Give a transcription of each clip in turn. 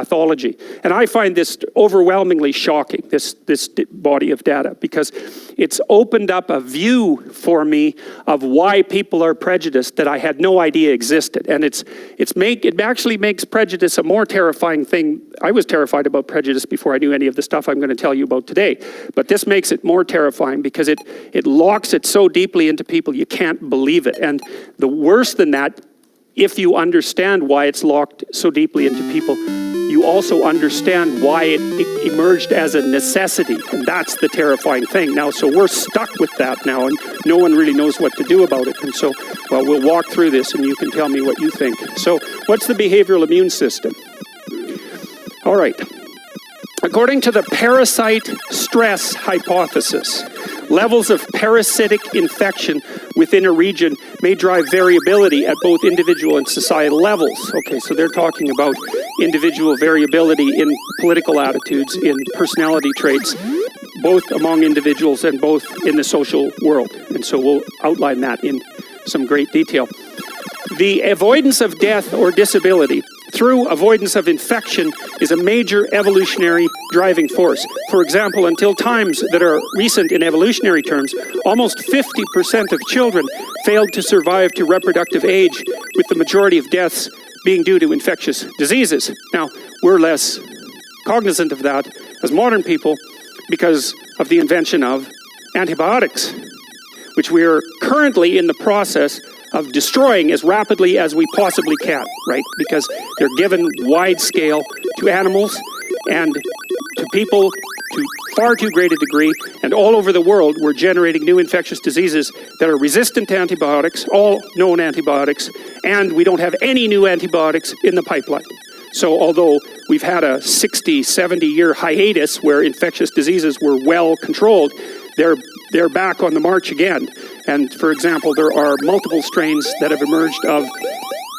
pathology. And I find this overwhelmingly shocking, this body of data, because it's opened up a view for me of why people are prejudiced that I had no idea existed. And it actually makes prejudice a more terrifying thing. I was terrified about prejudice before I knew any of the stuff I'm going to tell you about today. But this makes it more terrifying because it locks it so deeply into people you can't believe it. And the worse than that, if you understand why it's locked so deeply into people, you also understand why it emerged as a necessity. And that's the terrifying thing. Now, so we're stuck with that now, and no one really knows what to do about it. And so, well, we'll walk through this and you can tell me what you think. So, what's the behavioral immune system? All right. According to the parasite stress hypothesis, levels of parasitic infection within a region may drive variability at both individual and societal levels. Okay, so they're talking about individual variability in political attitudes, in personality traits, both among individuals and both in the social world. And so we'll outline that in some great detail. The avoidance of death or disability through avoidance of infection is a major evolutionary driving force. For example, until times that are recent in evolutionary terms, almost 50% of children failed to survive to reproductive age, with the majority of deaths being due to infectious diseases. Now, we're less cognizant of that as modern people because of the invention of antibiotics, which we are currently in the process of destroying as rapidly as we possibly can, right? Because they're given wide scale to animals and to people to far too great a degree, and all over the world we're generating new infectious diseases that are resistant to antibiotics, all known antibiotics, and we don't have any new antibiotics in the pipeline. So although we've had a 60, 70-year hiatus where infectious diseases were well controlled, they're back on the march again. And for example, there are multiple strains that have emerged of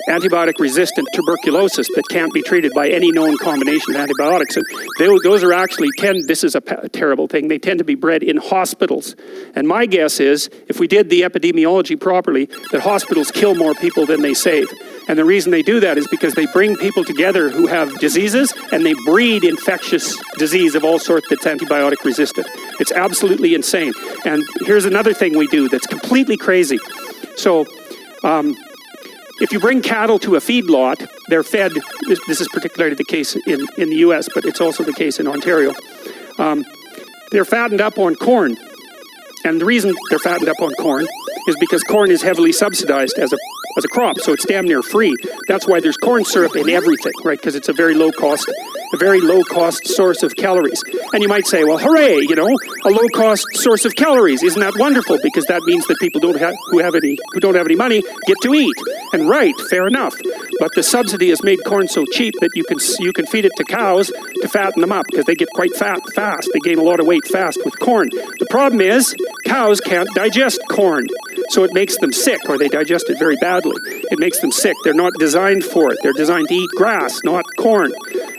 antibiotic-resistant tuberculosis that can't be treated by any known combination of antibiotics. And those are actually this is a terrible thing, they tend to be bred in hospitals. And my guess is, if we did the epidemiology properly, that hospitals kill more people than they save. And the reason they do that is because they bring people together who have diseases and they breed infectious disease of all sorts that's antibiotic resistant. It's absolutely insane. And here's another thing we do that's completely crazy. So, if you bring cattle to a feedlot, they're fed, this is particularly the case in the US, but it's also the case in Ontario. They're fattened up on corn. And the reason they're fattened up on corn is because corn is heavily subsidized as a crop, so it's damn near free. That's why there's corn syrup in everything, right? Because it's a very low cost source of calories. And you might say, well, hooray, a low cost source of calories. Isn't that wonderful? Because that means that people who don't have any money get to eat. And right, fair enough. But the subsidy has made corn so cheap that you can feed it to cows to fatten them up because they get quite fat fast. They gain a lot of weight fast with corn. The problem is cows can't digest corn. So it makes them sick, or they digest it very badly. It makes them sick. They're not designed for it. They're designed to eat grass, not corn.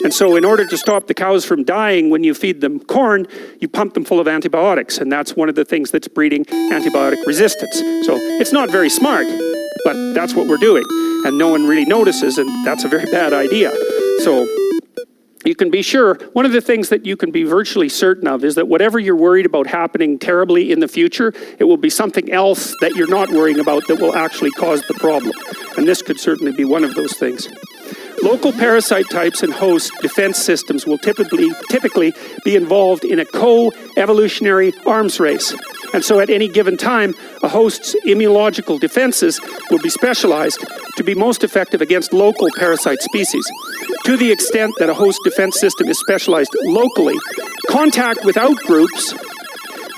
And so in order to stop the cows from dying when you feed them corn, you pump them full of antibiotics. And that's one of the things that's breeding antibiotic resistance. So it's not very smart, but that's what we're doing. And no one really notices, and that's a very bad idea. So you can be sure, one of the things that you can be virtually certain of is that whatever you're worried about happening terribly in the future, it will be something else that you're not worrying about that will actually cause the problem. And this could certainly be one of those things. Local parasite types and host defense systems will typically be involved in a co-evolutionary arms race. And so at any given time, a host's immunological defenses will be specialized to be most effective against local parasite species. To the extent that a host defense system is specialized locally, contact with outgroups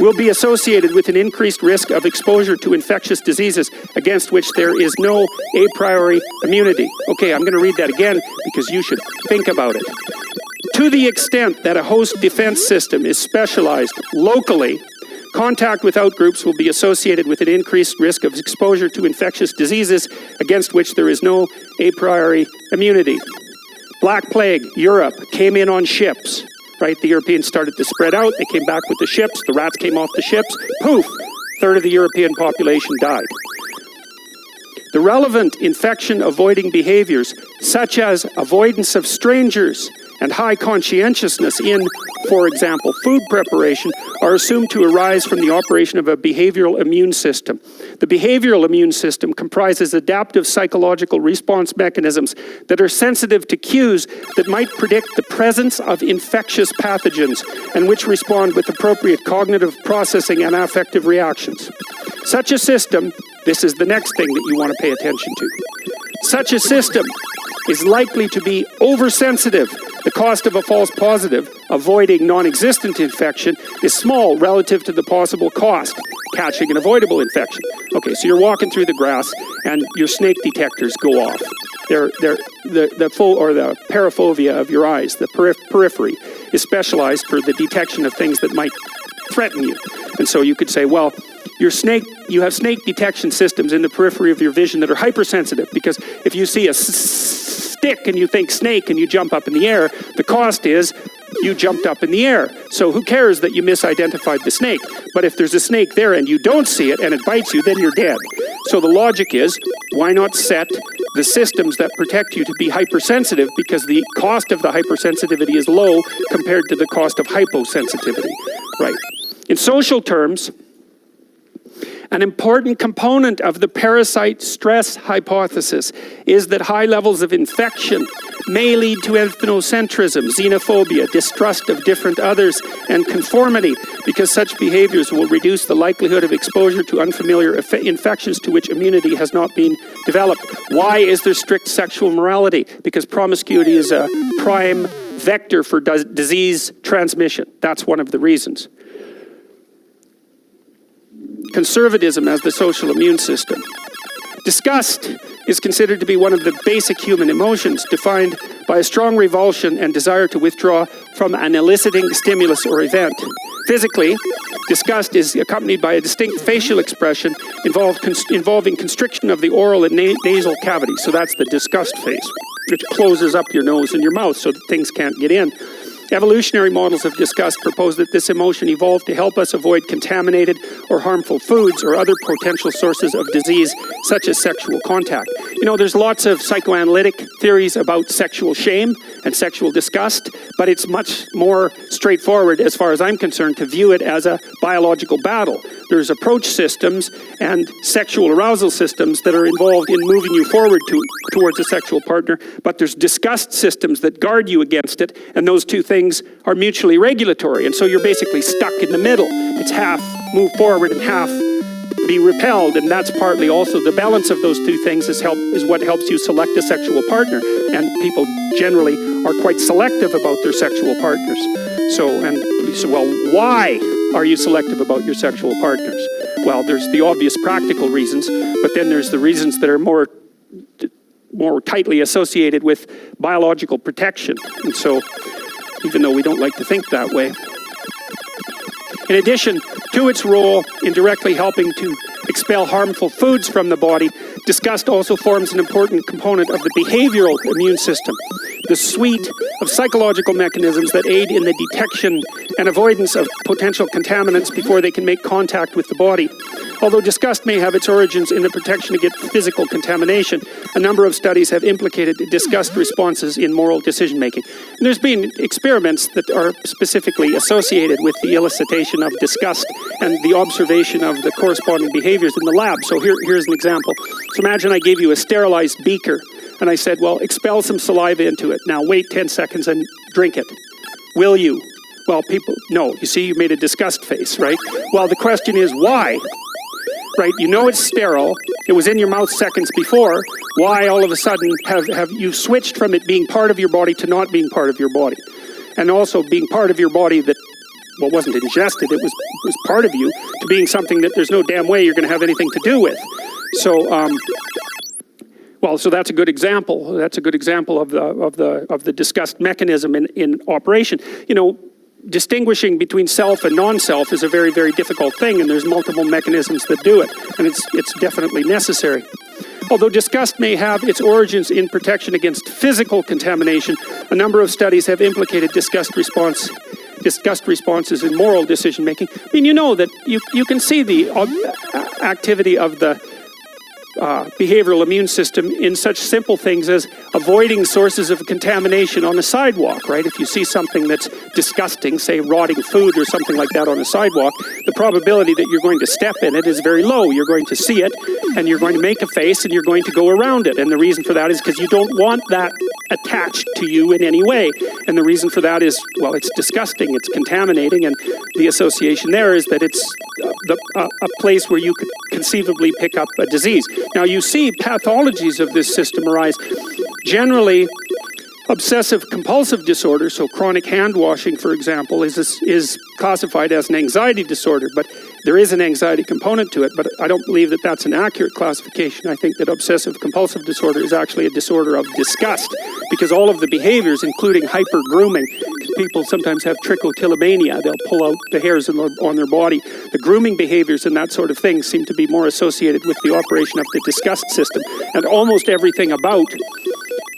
will be associated with an increased risk of exposure to infectious diseases against which there is no a priori immunity. Okay, I'm going to read that again because you should think about it. To the extent that a host defense system is specialized locally, contact with outgroups will be associated with an increased risk of exposure to infectious diseases against which there is no a priori immunity. Black Plague, Europe, came in on ships. Right, the Europeans started to spread out. They came back with the ships. The rats came off the ships. Poof! A third of the European population died. The relevant infection-avoiding behaviors, such as avoidance of strangers and high conscientiousness in, for example, food preparation, are assumed to arise from the operation of a behavioral immune system. The behavioral immune system comprises adaptive psychological response mechanisms that are sensitive to cues that might predict the presence of infectious pathogens and which respond with appropriate cognitive processing and affective reactions. Such a system, this is the next thing that you want to pay attention to. Such a system is likely to be oversensitive. The cost of a false positive, avoiding non-existent infection, is small relative to the possible cost, catching an avoidable infection. Okay, so you're walking through the grass and your snake detectors go off. The paraphobia of your eyes, the periphery, is specialized for the detection of things that might threaten you. And so you could say, well, you have snake detection systems in the periphery of your vision that are hypersensitive, because if you see a stick and you think snake and you jump up in the air, the cost is you jumped up in the air. So who cares that you misidentified the snake? But if there's a snake there and you don't see it and it bites you, then you're dead. So the logic is, why not set the systems that protect you to be hypersensitive, because the cost of the hypersensitivity is low compared to the cost of hyposensitivity, right? In social terms, an important component of the parasite stress hypothesis is that high levels of infection may lead to ethnocentrism, xenophobia, distrust of different others, and conformity, because such behaviors will reduce the likelihood of exposure to unfamiliar infections to which immunity has not been developed. Why is there strict sexual morality? Because promiscuity is a prime vector for disease transmission. That's one of the reasons. Conservatism as the social immune system. Disgust is considered to be one of the basic human emotions, defined by a strong revulsion and desire to withdraw from an eliciting stimulus or event. Physically, disgust is accompanied by a distinct facial expression involving constriction of the oral and nasal cavities. So that's the disgust face, which closes up your nose and your mouth so that things can't get in. Evolutionary models of disgust propose that this emotion evolved to help us avoid contaminated or harmful foods or other potential sources of disease, such as sexual contact. You know, there's lots of psychoanalytic theories about sexual shame and sexual disgust, but it's much more straightforward, as far as I'm concerned, to view it as a biological battle. There's approach systems and sexual arousal systems that are involved in moving you forward towards a sexual partner, but there's disgust systems that guard you against it, and those two things are mutually regulatory, and so you're basically stuck in the middle. It's half move forward and half be repelled, and that's partly also the balance of those two things is what helps you select a sexual partner, and people generally are quite selective about their sexual partners. So well, why are you selective about your sexual partners? Well, there's the obvious practical reasons, but then there's the reasons that are more tightly associated with biological protection. And so, even though we don't like to think that way. In addition to its role in directly helping to expel harmful foods from the body, disgust also forms an important component of the behavioral immune system, the suite of psychological mechanisms that aid in the detection and avoidance of potential contaminants before they can make contact with the body. Although disgust may have its origins in the protection against physical contamination, a number of studies have implicated disgust responses in moral decision-making. And there's been experiments that are specifically associated with the elicitation of disgust and the observation of the corresponding behaviors in the lab. So here's an example. So imagine I gave you a sterilized beaker, and I said, well, expel some saliva into it. Now wait 10 seconds and drink it. Will you? Well, people, no. You see, you made a disgust face, right? Well, the question is, why? Right, you know it's sterile, it was in your mouth seconds before, why all of a sudden have you switched from it being part of your body to not being part of your body? And also being part of your body that, well, wasn't ingested, it was part of you, to being something that there's no damn way you're going to have anything to do with. So, so that's a good example. That's a good example of the disgust mechanism in operation. You know, distinguishing between self and non-self is a very, very difficult thing, and there's multiple mechanisms that do it, and it's definitely necessary. Although disgust may have its origins in protection against physical contamination, a number of studies have implicated disgust responses in moral decision-making. I mean, you know that you can see the activity of the behavioral immune system in such simple things as avoiding sources of contamination on a sidewalk, right? If you see something that's disgusting, say rotting food or something like that on a sidewalk, the probability that you're going to step in it is very low. You're going to see it, and you're going to make a face, and you're going to go around it. And the reason for that is because you don't want that attached to you in any way. And the reason for that is, well, it's disgusting, it's contaminating, and the association there is that it's a place where you could conceivably pick up a disease. Now, you see pathologies of this system arise. Generally, obsessive compulsive disorder, so chronic hand washing, for example, is classified as an anxiety disorder, but there is an anxiety component to it, but I don't believe that that's an accurate classification. I think that obsessive compulsive disorder is actually a disorder of disgust, because all of the behaviors, including hyper-grooming, people sometimes have trichotillomania, they'll pull out the hairs on their body. The grooming behaviors and that sort of thing seem to be more associated with the operation of the disgust system, and almost everything about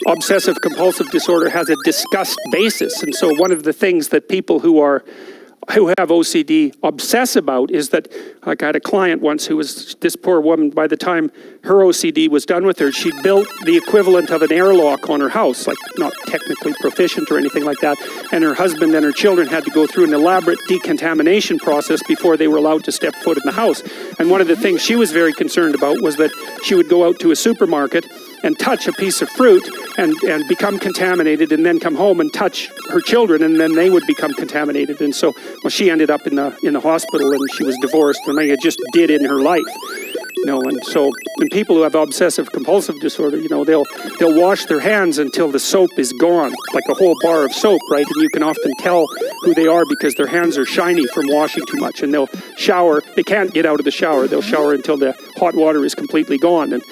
obsessive compulsive disorder has a disgust basis. And so one of the things that people who have OCD obsess about is that, like I had a client once who was, this poor woman, by the time her OCD was done with her, she built the equivalent of an airlock on her house, like not technically proficient or anything like that, and her husband and her children had to go through an elaborate decontamination process before they were allowed to step foot in the house. And one of the things she was very concerned about was that she would go out to a supermarket and touch a piece of fruit and become contaminated, and then come home and touch her children, and then they would become contaminated. And so, well, she ended up in the hospital, and she was divorced, and it just did in her life. And so when people who have obsessive compulsive disorder, they'll wash their hands until the soap is gone, like a whole bar of soap, right? And you can often tell who they are because their hands are shiny from washing too much. And they'll shower. They can't get out of the shower. They'll shower until the hot water is completely gone. And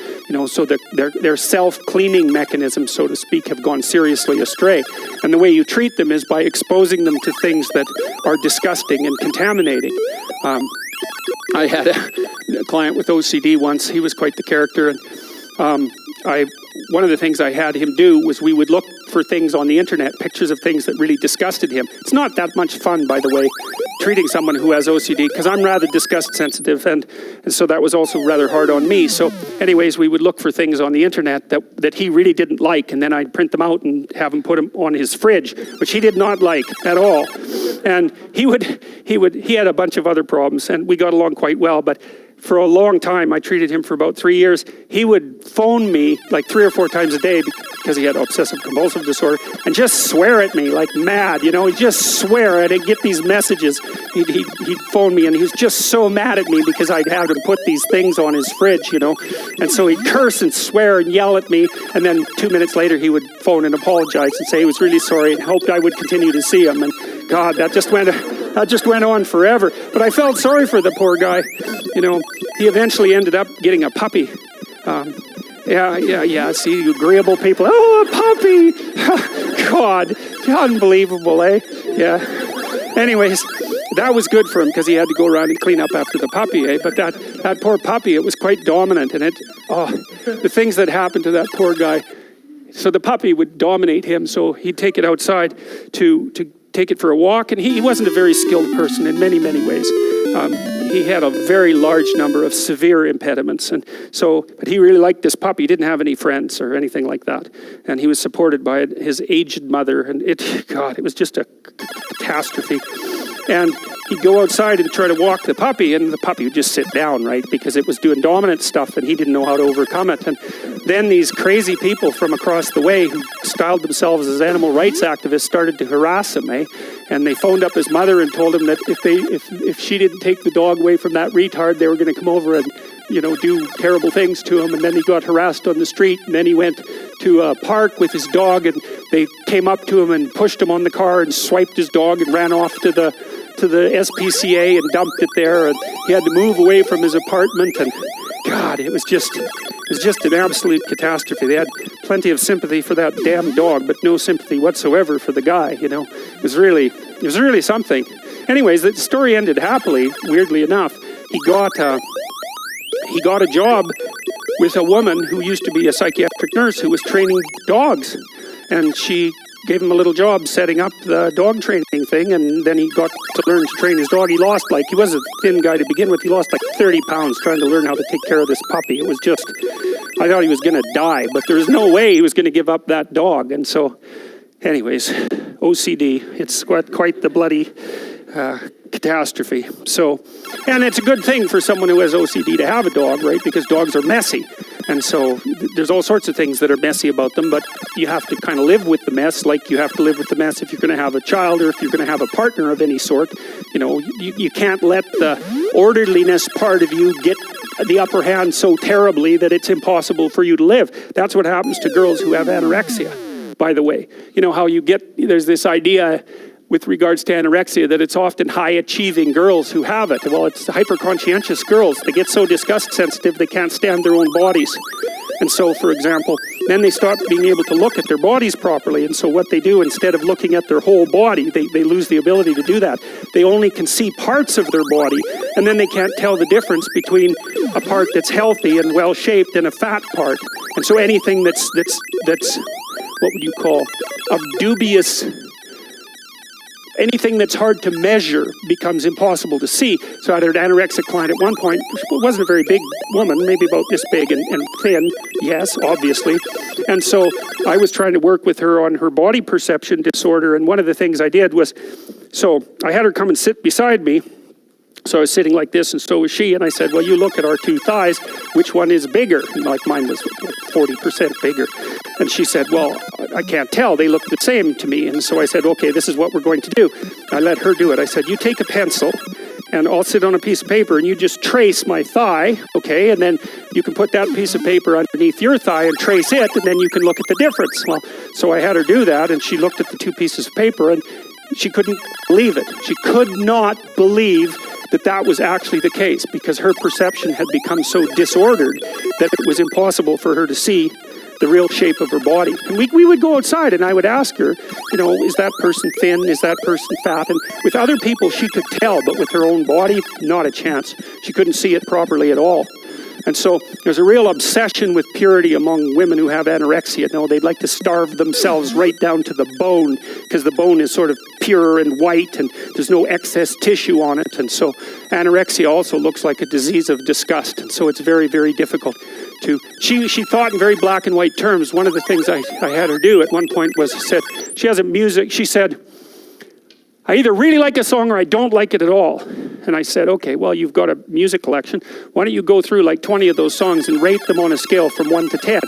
so their self-cleaning mechanisms, so to speak, have gone seriously astray. And the way you treat them is by exposing them to things that are disgusting and contaminating. I had a client with OCD once. He was quite the character, and one of the things I had him do was we would look for things on the internet, pictures of things that really disgusted him. It's not that much fun, by the way, treating someone who has OCD, because I'm rather disgust sensitive, and so that was also rather hard on me. So anyways, we would look for things on the internet that he really didn't like, and then I'd print them out and have him put them on his fridge, which he did not like at all. And he had a bunch of other problems, and we got along quite well, but for a long time, I treated him for about 3 years. He would phone me like 3 or 4 times a day because he had obsessive compulsive disorder and just swear at me like mad. He'd just swear. I'd get these messages. He'd phone me, and he was just so mad at me because I'd have him put these things on his fridge, And so he'd curse and swear and yell at me, and then 2 minutes later he would phone and apologize and say he was really sorry and hoped I would continue to see him. And God, that just went on forever. But I felt sorry for the poor guy. He eventually ended up getting a puppy. See, you agreeable people. Oh, a puppy! God, unbelievable, eh? Yeah. Anyways, that was good for him because he had to go around and clean up after the puppy, eh? But that poor puppy, it was quite dominant, and the things that happened to that poor guy. So the puppy would dominate him, so he'd take it outside to take it for a walk, and he wasn't a very skilled person in many, many ways. He had a very large number of severe impediments, but he really liked this puppy. He didn't have any friends or anything like that, and he was supported by his aged mother, and it was just a catastrophe. And he'd go outside and try to walk the puppy, and the puppy would just sit down, right, because it was doing dominant stuff, and he didn't know how to overcome it. And then these crazy people from across the way who styled themselves as animal rights activists started to harass him, eh? And they phoned up his mother and told him that if she didn't take the dog away from that retard, they were going to come over and do terrible things to him. And then he got harassed on the street, and then he went to a park with his dog, and they came up to him and pushed him on the car and swiped his dog and ran off to the SPCA and dumped it there, and he had to move away from his apartment. And God, it was just an absolute catastrophe. They had plenty of sympathy for that damn dog, but no sympathy whatsoever for the guy. It was really something. Anyways, the story ended happily. Weirdly enough, he got a job with a woman who used to be a psychiatric nurse who was training dogs, and she gave him a little job setting up the dog training thing, and then he got to learn to train his dog. He was a thin guy to begin with. He lost like 30 pounds trying to learn how to take care of this puppy. It was just, I thought he was going to die, but there was no way he was going to give up that dog. And so, anyways, OCD, it's quite the bloody catastrophe. So, and it's a good thing for someone who has OCD to have a dog, right? Because dogs are messy. And so there's all sorts of things that are messy about them, but you have to kind of live with the mess, like you have to live with the mess if you're going to have a child or if you're going to have a partner of any sort. You know, you can't let the orderliness part of you get the upper hand so terribly that it's impossible for you to live. That's what happens to girls who have anorexia, by the way. You know how there's this idea with regards to anorexia that it's often high-achieving girls who have it. Well, it's hyper-conscientious girls. They get so disgust-sensitive they can't stand their own bodies. And so, for example, then they stop being able to look at their bodies properly. And so what they do, instead of looking at their whole body, they lose the ability to do that. They only can see parts of their body, and then they can't tell the difference between a part that's healthy and well-shaped and a fat part. And so anything that's what would you call, of dubious... Anything that's hard to measure becomes impossible to see. So I had an anorexic client at one point. She wasn't a very big woman, maybe about this big and thin, yes, obviously. And so I was trying to work with her on her body perception disorder, and one of the things I did was, so I had her come and sit beside me. So I was sitting like this, and so was she, and I said, well, you look at our two thighs, which one is bigger? And like mine was 40% bigger. And she said, well, I can't tell. They look the same to me. And so I said, okay, this is what we're going to do. I let her do it. I said, you take a pencil, and I'll sit on a piece of paper, and you just trace my thigh, okay? And then you can put that piece of paper underneath your thigh and trace it, and then you can look at the difference. Well, so I had her do that, and she looked at the two pieces of paper, and she couldn't believe it. She could not believe that was actually the case, because her perception had become so disordered that it was impossible for her to see the real shape of her body. And we would go outside, and I would ask her, you know, is that person thin? Is that person fat? And with other people, she could tell, but with her own body, not a chance. She couldn't see it properly at all. And so there's a real obsession with purity among women who have anorexia. No, they'd like to starve themselves right down to the bone, because the bone is sort of pure and white and there's no excess tissue on it. And so anorexia also looks like a disease of disgust. And so it's very, very difficult to... She thought in very black and white terms. One of the things I had her do at one point was, she said, I either really like a song or I don't like it at all. And I said, okay, well, you've got a music collection. Why don't you go through like 20 of those songs and rate them on a scale from 1 to 10?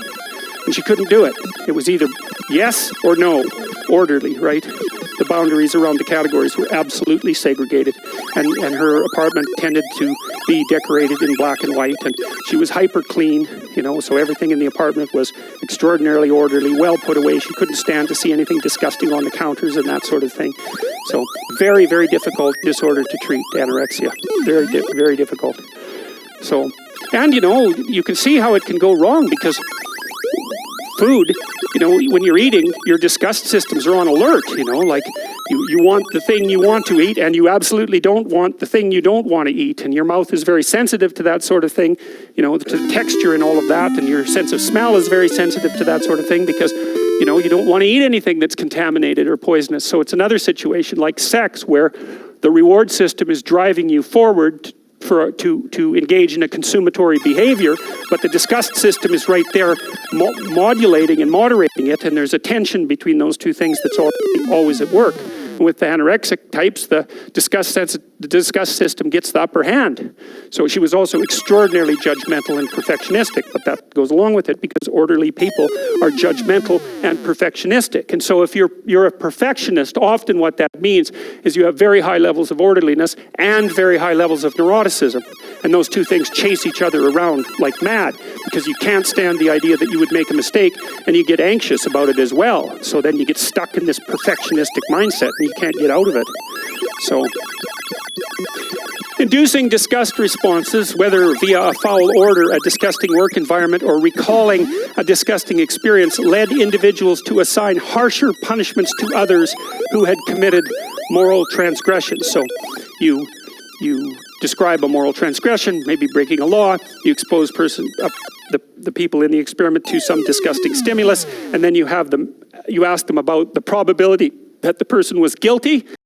And she couldn't do it. It was either yes or no, orderly, right? The boundaries around the categories were absolutely segregated. And her apartment tended to be decorated in black and white. And she was hyper clean, you know, so everything in the apartment was extraordinarily orderly, well put away. She couldn't stand to see anything disgusting on the counters and that sort of thing. So very, very difficult disorder to treat, anorexia. Very, very difficult. So, and you know, you can see how it can go wrong, because food, you know, when you're eating, your disgust systems are on alert, you know, like you want the thing you want to eat, and you absolutely don't want the thing you don't want to eat, and your mouth is very sensitive to that sort of thing, you know, to the texture and all of that, and your sense of smell is very sensitive to that sort of thing, because, you know, you don't want to eat anything that's contaminated or poisonous. So it's another situation like sex, where the reward system is driving you forward to engage in a consumatory behavior, but the disgust system is right there modulating and moderating it, and there's a tension between those two things that's always at work. With the anorexic types, the disgust system gets the upper hand. So she was also extraordinarily judgmental and perfectionistic, but that goes along with it, because orderly people are judgmental and perfectionistic. And so if you're a perfectionist, often what that means is you have very high levels of orderliness and very high levels of neuroticism. And those two things chase each other around like mad, because you can't stand the idea that you would make a mistake, and you get anxious about it as well. So then you get stuck in this perfectionistic mindset, and you can't get out of it. So, inducing disgust responses, whether via a foul order, a disgusting work environment, or recalling a disgusting experience, led individuals to assign harsher punishments to others who had committed moral transgressions. So you describe a moral transgression, maybe breaking a law, you expose the people in the experiment to some disgusting stimulus, and then you have them you asked them about the probability that the person was guilty.